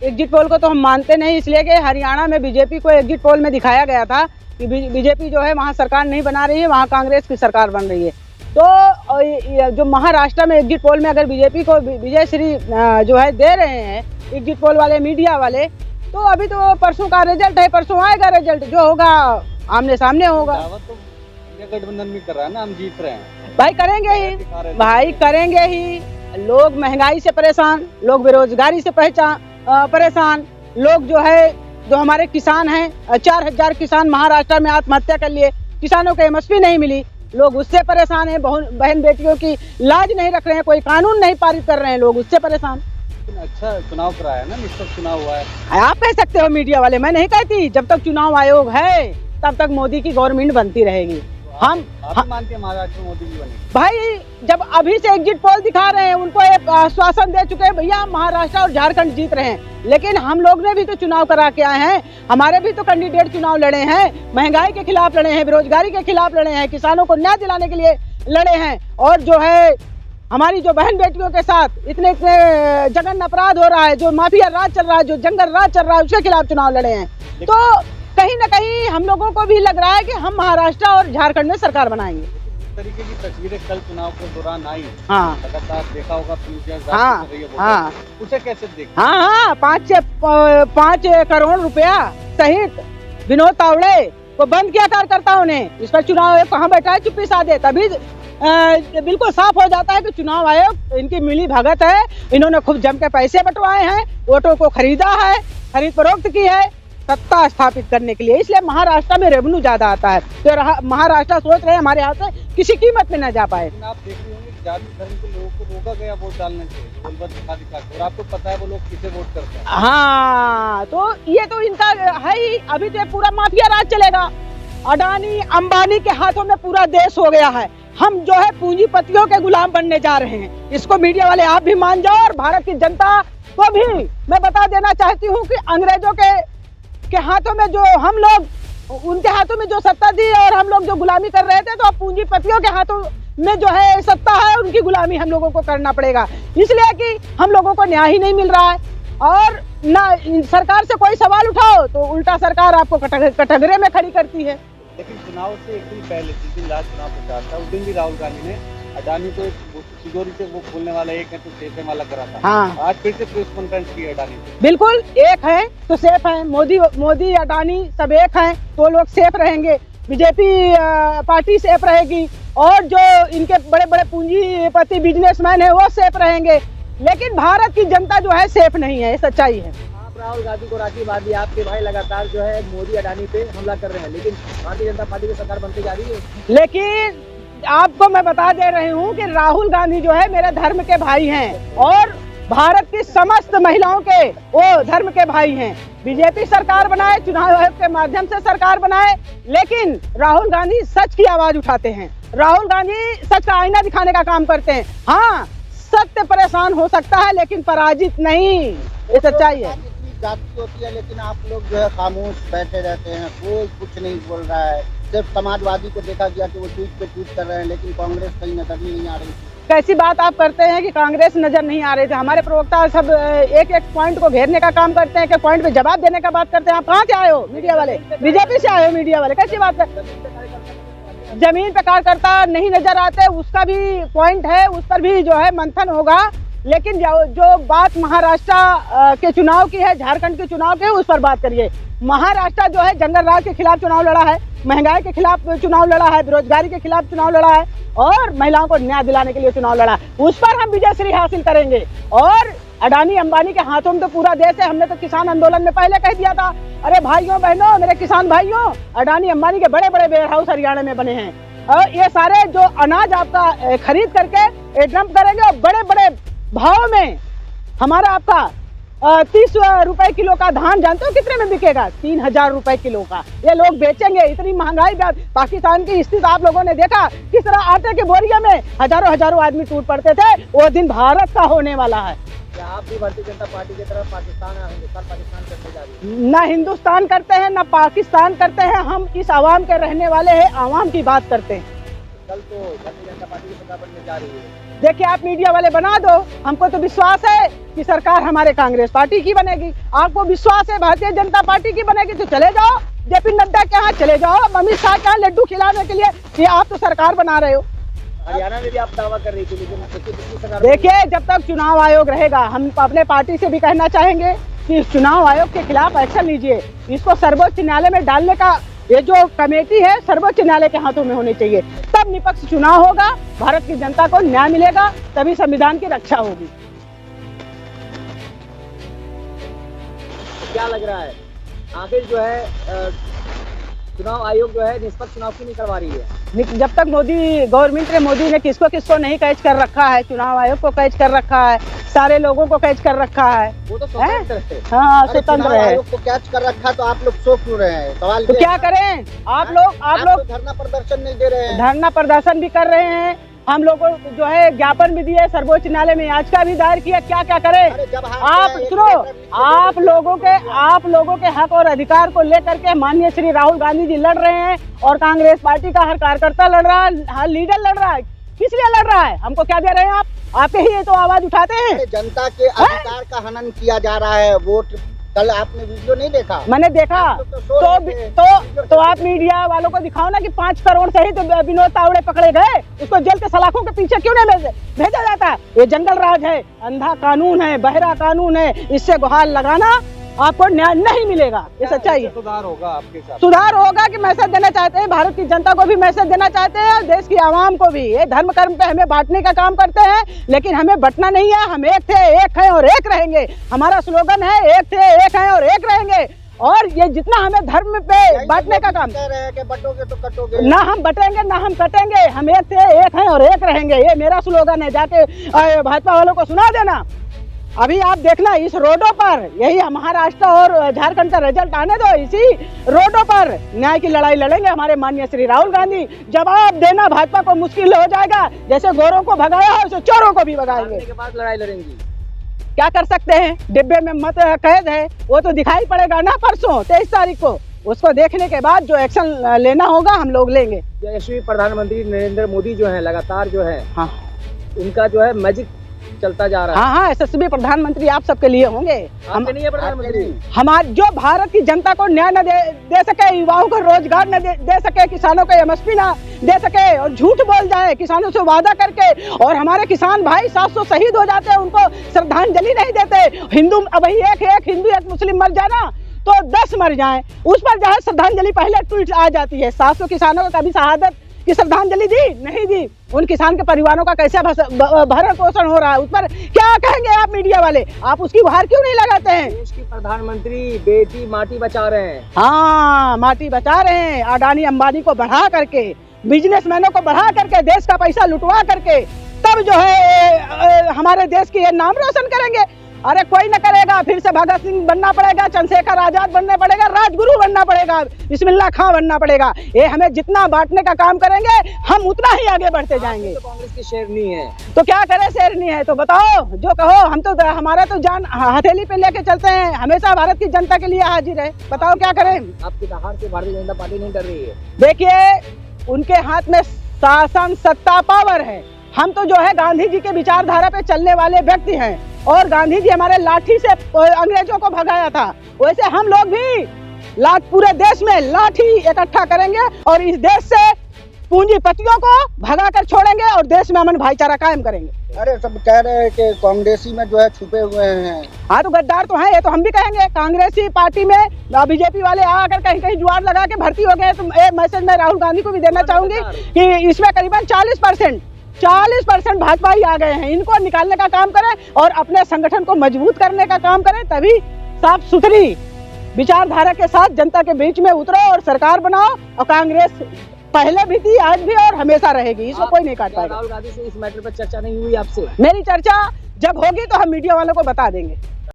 Exit poll को तो हम मानते नहीं, इसलिए कि हरियाणा में बीजेपी को एग्जिट पोल में दिखाया गया था कि बीजेपी जो है वहाँ सरकार नहीं बना रही है, वहाँ कांग्रेस की सरकार बन रही है। तो जो महाराष्ट्र में एग्जिट पोल में अगर बीजेपी को विजय श्री जो है दे रहे हैं एग्जिट पोल वाले, मीडिया वाले, तो अभी तो परसों का रिजल्ट है, परसों आएगा रिजल्ट, जो होगा आमने सामने होगा। तो गठबंधन भी कर रहा है ना, हम जीत रहे हैं। भाई करेंगे ही, भाई करेंगे ही। लोग महंगाई से परेशान, लोग बेरोजगारी से परेशान, लोग जो है, जो हमारे किसान हैं, 4000 किसान महाराष्ट्र में आत्महत्या कर लिए, किसानों को एमएसपी नहीं मिली, लोग उससे परेशान हैं। बहन बेटियों की लाज नहीं रख रहे हैं, कोई कानून नहीं पारित कर रहे हैं, लोग उससे परेशान। अच्छा चुनाव कराया ना, निष्पक्ष चुनाव हुआ है। आप कह सकते हो मीडिया वाले, मैं नहीं कहती। जब तक चुनाव आयोग है तब तक मोदी की गवर्नमेंट बनती रहेगी। हम मानते हैं महाराष्ट्र में मोदी जी बने। भाई जब अभी से एग्जिट पोल दिखा रहे हैं, उनको एक आश्वासन दे चुके हैं, भैया महाराष्ट्र और झारखंड जीत रहे हैं, लेकिन हम लोग ने भी तो चुनाव करा के आए हैं, हमारे भी तो कैंडिडेट चुनाव लड़े हैं, महंगाई के खिलाफ लड़े हैं, बेरोजगारी के खिलाफ लड़े हैं, किसानों को न्याय दिलाने के लिए लड़े हैं, और जो है हमारी जो बहन बेटियों के साथ इतने जघन्य अपराध हो रहा है, जो माफिया राज चल रहा है, जो जंगल राज चल रहा है, उसके खिलाफ चुनाव लड़े हैं। तो कहीं ना कहीं हम लोगों को भी लग रहा है कि हम महाराष्ट्र और झारखंड में सरकार बनाएंगे। इस तरीके की तस्वीरें कल चुनाव के दौरान आई, हाँ लगातार देखा होगा, हाँ हाँ, उसे कैसे देखा? हाँ 5 करोड़ रुपया सहित विनोद तावड़े को बंद किया कार्यकर्ताओं ने। इस पर चुनाव आयोग कहाँ बैठा है, चुप्पी साधे, तभी बिल्कुल साफ हो जाता है कि चुनाव आयोग इनकी मिली भगत है, इन्होंने खूब जम के पैसे बंटवाए हैं, वोटों को खरीदा है, खरीद फरोख्त की है सत्ता स्थापित करने के लिए। इसलिए महाराष्ट्र में रेवेन्यू ज्यादा आता है, तो महाराष्ट्र सोच रहे हैं हमारे यहाँ से किसी कीमत में न जा पाए। आप देख रहे होंगे जाति धर्म के लोगों को रोका गया वोट डालने से, और आपको पता है वो लोग किसे वोट करते हैं। हाँ, तो ये तो इनका है ही। अभी तो पूरा माफिया राज चलेगा, अडानी अंबानी के हाथों में पूरा देश हो गया है। हम जो है पूंजीपतियों के गुलाम बनने जा रहे हैं, इसको मीडिया वाले आप भी मान जाओ, और भारत की जनता को भी मैं बता देना चाहती हूँ कि अंग्रेजों के हाथों में जो हम लोग, उनके हाथों में जो सत्ता थी और हम लोग जो गुलामी कर रहे थे, तो अब पूंजीपतियों के हाथों में जो है सत्ता है, उनकी गुलामी हम लोगों को करना पड़ेगा, इसलिए कि हम लोगों को न्याय ही नहीं मिल रहा है। और ना सरकार से कोई सवाल उठाओ तो उल्टा सरकार आपको कटघरे में खड़ी करती है। लेकिन चुनाव से एक दिन पहले, जिस दिन लास्ट चुनाव प्रचार था, उस दिन भी राहुल गांधी ने अडानी को तिजोरी से वो खोलने वाला एक है तो सेफ है वाला करा था। हाँ। आज फिर से प्रेस कॉन्फ्रेंस की अडानी से। बिल्कुल, एक है तो सेफ है, मोदी अडानी सब एक हैं, तो लोग सेफ रहेंगे, बीजेपी पार्टी सेफ रहेगी, और जो इनके बड़े बड़े पूंजीपति बिजनेसमैन है वो सेफ रहेंगे, लेकिन भारत की जनता जो है सेफ नहीं है, ये सच्चाई है। आप राहुल गांधी को राखी बांधी, आपके भाई लगातार जो है मोदी अडानी पे हमला कर रहे हैं, लेकिन भारतीय जनता पार्टी की सरकार बनती जा रही है। लेकिन आपको मैं बता दे रही हूँ कि राहुल गांधी जो है मेरे धर्म के भाई हैं, और भारत की समस्त महिलाओं के वो धर्म के भाई हैं। बीजेपी सरकार बनाए, चुनाव आयोग के माध्यम से सरकार बनाए, लेकिन राहुल गांधी सच की आवाज उठाते हैं, राहुल गांधी सच का आईना दिखाने का काम करते हैं। हाँ, सत्य परेशान हो सकता है लेकिन पराजित नहीं, ये सच्चाई है। जाति होती है, लेकिन आप लोग जो है खामोश बैठे रहते हैं, कोई कुछ नहीं बोल रहा है। सिर्फ समाजवादी को देखा गया कि वो ट्वीट पे ट्वीट कर रहे हैं, लेकिन कांग्रेस कहीं नजर नहीं आ रही। कैसी बात आप करते हैं कि कांग्रेस नजर नहीं आ रही थी? हमारे प्रवक्ता सब एक एक पॉइंट को घेरने का काम करते हैं, कि पॉइंट पे जवाब देने का बात करते हैं। आप कहाँ से आए हो? मीडिया वाले, बीजेपी से आए हो मीडिया वाले, कैसी बात है? जमीन पे कार्यकर्ता नहीं नजर आते, उसका भी पॉइंट है, उस पर भी जो है मंथन होगा, लेकिन जो बात महाराष्ट्र के चुनाव की है, झारखंड के चुनाव की है, उस पर बात करिए। महाराष्ट्र जो है जंगल राज के खिलाफ चुनाव लड़ा है, महंगाई के खिलाफ चुनाव लड़ा है, बेरोजगारी के खिलाफ चुनाव लड़ा है, और महिलाओं को न्याय दिलाने के लिए चुनाव लड़ा। उस पर हम विजय श्री हासिल करेंगे। और अडानी अंबानी के हाथों में तो पूरा देश है। हमने तो किसान आंदोलन में पहले कह दिया था, अरे भाइयों बहनों, मेरे किसान भाइयों, अडानी अंबानी के बड़े बड़े वेयर हाउस हरियाणा में बने हैं, और ये सारे जो अनाज आपका खरीद करके डंप करेंगे, और बड़े बड़े भाव में हमारा आपका 30 रुपए किलो का धान जानते हो कितने में बिकेगा? 3000 रुपए किलो का ये लोग बेचेंगे। इतनी महंगाई, पाकिस्तान की स्थिति आप लोगों ने देखा, किस तरह आटे के बोरिया में हजारों आदमी टूट पड़ते थे। वो दिन भारत का होने वाला है। क्या आप भी भारतीय जनता पार्टी की तरफ पाकिस्तान करने जा रही है? न हिंदुस्तान करते हैं न पाकिस्तान करते हैं, हम इस आवाम के रहने वाले हैं, आवाम की बात करते हैं। कल तो भारतीय जनता पार्टी की सरकार बनने जा रही है। देखिए, आप मीडिया वाले बना दो, हमको तो विश्वास है कि सरकार हमारे कांग्रेस पार्टी की बनेगी, आपको विश्वास है भारतीय जनता पार्टी की बनेगी, तो चले जाओ जेपी नड्डा के यहाँ, चले जाओ अमित शाह के यहाँ लड्डू खिलाने के लिए कि आप तो सरकार बना रहे हो। हरियाणा में भी आप दावा कर रही थी, लेकिन देखिए जब तक चुनाव आयोग रहेगा, हम अपने पार्टी से भी कहना चाहेंगे कि इस चुनाव आयोग के खिलाफ एक्शन लीजिए, इसको सर्वोच्च न्यायालय में डालने का ये जो कमेटी है सर्वोच्च न्यायालय के हाथों में होनी चाहिए, तब निष्पक्ष चुनाव होगा, भारत की जनता को न्याय मिलेगा, तभी संविधान की रक्षा होगी। क्या लग रहा है आखिर जो है चुनाव आयोग जो है निष्पक्ष चुनाव क्यों नहीं करवा रही है? जब तक मोदी ने किसको किसको नहीं कैच कर रखा है, चुनाव आयोग को कैच कर रखा है, सारे लोगों को कैच कर रखा है, वो तो स्वतंत्र है। हाँ स्वतंत्र है। आयोग को कैच कर रखा तो आप लोग सो क्यों रहे हैं? सवाल तो क्या करें? आप लोग धरना प्रदर्शन नहीं दे रहे हैं। धरना प्रदर्शन भी कर रहे हैं, हम लोगों जो है ज्ञापन भी दिए, सर्वोच्च न्यायालय में याचिका भी दायर किया, क्या क्या करें? आप सुनो, आप लोगों के हक और अधिकार को लेकर के माननीय श्री राहुल गांधी जी लड़ रहे हैं और कांग्रेस पार्टी का हर कार्यकर्ता लड़ रहा है, हर लीडर लड़ रहा है। किस लिए लड़ रहा है? हमको क्या दे रहे हैं आप? आपके ही ये तो आवाज उठाते हैं। जनता के अधिकार का हनन किया जा रहा है। वोट कल आपने वीडियो नहीं देखा? मैंने देखा। तो आप मीडिया वालों को दिखाओ ना कि 5 करोड़ सहित विनोद तावड़े पकड़े गए, उसको जेल के सलाखों के पीछे क्यों नहीं भेजा जाता? ये जंगल राज है, अंधा कानून है, बहरा कानून है, इससे गुहार लगाना आपको न्याय नहीं मिलेगा। ये सच्चाई है। सुधार होगा आपके साथ? सुधार होगा कि मैसेज देना चाहते हैं, भारत की जनता को भी मैसेज देना चाहते हैं और देश की आवाम को भी। ये धर्म कर्म पे हमें बांटने का काम करते हैं, लेकिन हमें बंटना नहीं है। हम एक थे, एक हैं और एक रहेंगे। हमारा स्लोगन है एक थे, एक हैं और एक रहेंगे। और ये जितना हमें धर्म पे बांटने का काम कह रहे हैं कि बटोगे तो कटोगे, ना हम बटेंगे ना हम कटेंगे, हम एक थे, एक हैं और एक रहेंगे। ये मेरा स्लोगन है, जाके भाजपा वालों को सुना देना। अभी आप देखना इस रोडों पर, यही महाराष्ट्र और झारखंड का रिजल्ट आने दो, इसी रोडों पर न्याय की लड़ाई लड़ेंगे हमारे माननीय श्री राहुल गांधी। जवाब देना भाजपा को मुश्किल हो जाएगा, जैसे गोरों को भगाया है वैसे चोरों को भी भगाएंगे। के बाद लड़ाई लड़ेंगी, क्या कर सकते हैं? डिब्बे में मत कैद है, वो तो दिखाई पड़ेगा ना परसों 23 तारीख को। उसको देखने के बाद जो एक्शन लेना होगा हम लोग लेंगे। यशस्वी प्रधानमंत्री नरेंद्र मोदी जो है लगातार जो है, हाँ, उनका जो है मैजिक चलता जा रहा है। हाँ, यशस्वी प्रधानमंत्री आप सबके लिए होंगे। हम नहीं है प्रधानमंत्री। हमारे जो भारत की जनता को न्याय न दे सके, युवाओं को रोजगार न दे सके, किसानों को एमएसपी ना दे सके और झूठ बोल जाए किसानों से वादा करके, और हमारे किसान भाई 700 शहीद हो जाते हैं, उनको श्रद्धांजलि नहीं देते। हिंदू अब एक हिंदू एक मुस्लिम मर जाए ना तो 10 मर जाए, उस पर जो है श्रद्धांजलि पहले ट्वीट आ जाती है। 700 किसानों को कभी शहादत की श्रद्धांजलि दी नहीं दी। उन किसान के परिवारों का कैसे भरण पोषण हो रहा है, उस पर क्या कहेंगे आप मीडिया वाले? आप उसकी गुहार क्यों नहीं लगाते हैं? देश की प्रधानमंत्री बेटी माटी बचा रहे हैं। हाँ, माटी बचा रहे हैं। अडानी अंबानी को बढ़ा करके, बिजनेसमैनों को बढ़ा करके, देश का पैसा लुटवा करके, तब जो है हमारे देश की नाम रोशन करेंगे। अरे कोई न करेगा, फिर से भगत सिंह बनना पड़ेगा, चंद्रशेखर आजाद बनना पड़ेगा, राजगुरु बनना पड़ेगा, बिस्मिल्लाह खां बनना पड़ेगा। ये हमें जितना बांटने का काम करेंगे हम उतना ही आगे बढ़ते जाएंगे। तो कांग्रेस की शेरनी है तो क्या करे? शेरनी है तो बताओ, जो कहो। हम तो हमारा तो जान हथेली पे लेके चलते हैं, हमेशा भारत की जनता के लिए हाजिर है। बताओ क्या करें? आपकी दहाड़ से भारतीय जनता पार्टी नहीं डर रही है? देखिए, उनके हाथ में शासन सत्ता पावर है। हम तो जो है गांधी जी के विचारधारा पे चलने वाले व्यक्ति हैं, और गांधी जी हमारे लाठी से अंग्रेजों को भगाया था, वैसे हम लोग भी पूरे देश में लाठी इकट्ठा करेंगे और इस देश से पूंजीपतियों को भगा कर छोड़ेंगे और देश में अमन भाईचारा कायम करेंगे। अरे सब कह रहे हैं कि कांग्रेसी में जो है छुपे हुए हैं। हाँ, तो गद्दार तो हैं, ये तो हम भी कहेंगे। कांग्रेसी पार्टी में बीजेपी वाले आकर कहीं कहीं जुआर लगा के भर्ती हो गए। तो ये मैसेज मैं राहुल गांधी को भी देना चाहूंगी कि इसमें करीबन 40% भाजपा ही आ गए हैं। इनको निकालने का काम करें और अपने संगठन को मजबूत करने का काम करें, तभी साफ सुथरी विचारधारा के साथ जनता के बीच में उतरो और सरकार बनाओ। और कांग्रेस पहले भी थी, आज भी और हमेशा रहेगी, इसको कोई नहीं काट पाएगा। राहुल गांधी से इस मैटर पर चर्चा नहीं हुई आपसे? मेरी चर्चा जब होगी तो हम मीडिया वालों को बता देंगे।